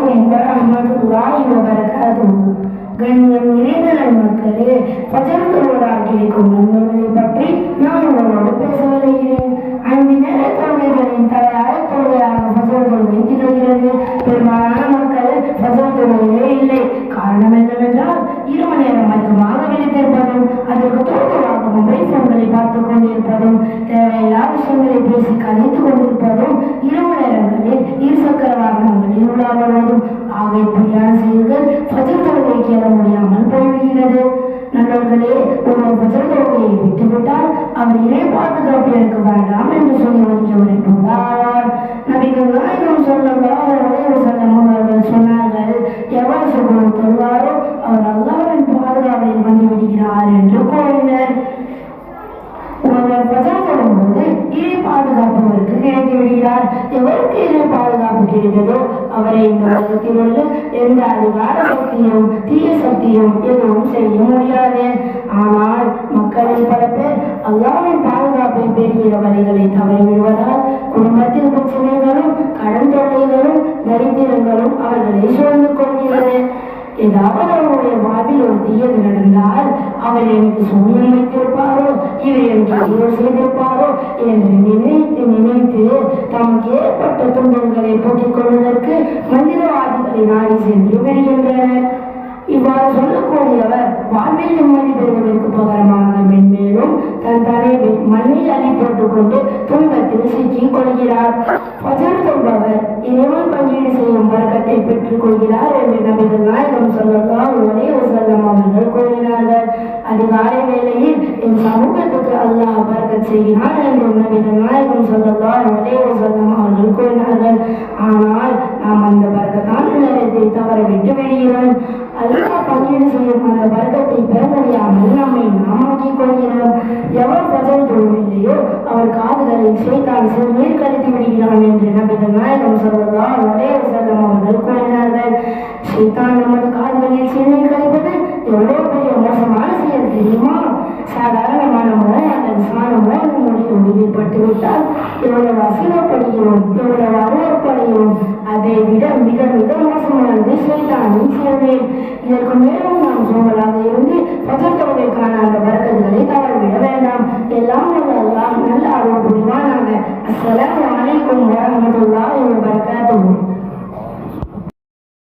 வரஹ்மத்துல்லாஹி வபரகாத்துஹு. கண்ணியம் நிறைந்த மக்களே, ஃபஜர் தொழுவதால் கிடைக்கும் நன்மைகளை பற்றி நான் உங்களோடு பேச வருகிறேன். 5 நேர தொழுகைகளின் தலையாய தொழுகையாக ஃபஜர் தொழுகை திகழ்கிறது. பெரும்பாலான மக்கள் ஃபஜர் தொழுகையே இல்லை. காரணம் என்னவென்றால் 2 மணி நேரம் அதிகமாக விழித்திருப்பதும், அதற்கு தோதுவாக மொபைல் போன்களை பார்த்துக் கொண்டிருப்பதும், தேவையில்லாத விஷயங்களை பேசி கதைத்துக் கொண்டிருப்பதும், இரவு நேரங்களில் இருசக்கர வாகனங்களில் உலாவதும் ஆகிய இப்படியான செயல்கள் ஃபஜர் தொழுகைக்கு எழ முடியாமல் போய்விடுகிறது. நண்பர்களே, ஒருவர் ஃபஜர் தொழுகையை விட்டுவிட்டால் அவர் இறை பாதுகாப்பு எனக்கு வேண்டாம் என்று சொல்லி ஒதுக்கியவரை போதார். நபிகள் நாயகம் ஸல்லல்லாஹு அலைஹி வஸல்லம் அவர்கள் சொன்னார்கள், எவர் சுபஹ் தொழுவாரோ அவர் அல்லாஹ்வின் பாதுகாவலில் வந்து விடுகிறார் என்று கூறினர். ஒருவர் ஃபஜர் தொழும்போது இறை பாதுகாப்பு அவருக்கு கிடைத்து விடுகிறார். எவருக்கு இறை பாதுகாப்பு கிடைத்ததோ அவரை இந்த உலகத்தில் உள்ள எந்த அதிகார சக்தியும் தீய சக்தியும் எதுவும் செய்ய முடியாது. ஆனால் மக்களில் பல பேர் அல்லாஹ்வின் பாதுகாப்பை பெறுகிற வழிகளை தவறிவிடுவதால் குடும்பத்தில் பிரச்சனைகளும் கடன் தொல்லைகளும் தரித்திரங்களும் அவர்களை சூழ்ந்து கொள்கிறது. ஏதாவது அவருடைய வாழ்வில் ஒரு தீயது நடந்தால் அவர் எனக்கு சூழ்நிலை வைத்திருப்பாரோ, இவர் எனக்கு ஏதோ செய்திருப்பாரோ என்று நினைத்து நினைத்து தமக்கு ஏற்பட்ட துன்பங்களை போக்கிக் கொள்வதற்கு மந்திரவாதிகளை நாடி சென்று விடுகின்றனர். இவ்வாறு சொல்லக்கூடியவர் வாழ்வில் நிம்மதி பெறுவதற்கு பகரமாக மென்மேலும் தன் தலையை மண்ணில் அள்ளி போட்டுக் கொண்டு துன்பத்தில் சிக்கிக் கொள்கிறார். ஃபஜர் தொழுபவர் இறைவன் பங்கீடு செய்யும் வர்க்கத்தை பெற்றுக் கொள்கிறார் என்று நபிகள் நாயகம் ஸல்லல்லாஹு அலைஹி வஸல்லம் அவர்கள் கூறினார்கள். அதிகாலை வேளையில் என் சமூகத்துக்கு அல்லாஹ் பரக்கத் செய்கிறான் என்று நபிகள் நாயகம் ஸல்லல்லாஹு அலைஹி வஸல்லம் அவர்கள் கூறினார்கள். ஆனால் நாம் அந்த பரக்கத்தான நேரத்தை தவற விட்டு விடுகிறோம். அல்லாஹ் பங்கீடு செய்யும் அந்த வர்க்கத்தை பெற முடியாமல் நம்மை நாமாக்கிக் கொள்கிறோம். எவர் ஃபஜர் தொழவில்லையோ அவர் காதுகளில் ஷைத்தான் சிறுநீர் கழித்து விடுகிறான் என்று நபிகள் நாயகம் ஸல்லல்லாஹு அலைஹி வஸல்லம் அவர்கள் கூறினார்கள். ஷைத்தான் நமது காதுகளில் சிறுநீர் கழிப்பது எவ்வளவு பெரிய மோசமான செயல் தெரியுமா? சாதாரணமான முறை அல்லது சாணமுறை நம்முடைய உயிரில் பட்டுவிட்டால் எவ்வளவு அசிங்கப்படுகிறோம், எவ்வளவு அருவப்படுகிறோம். அதை விட மிக மிக மோசமானது ஷைத்தானின் செயல். இதற்கு மேலும் நாம் சொல்லலாம்.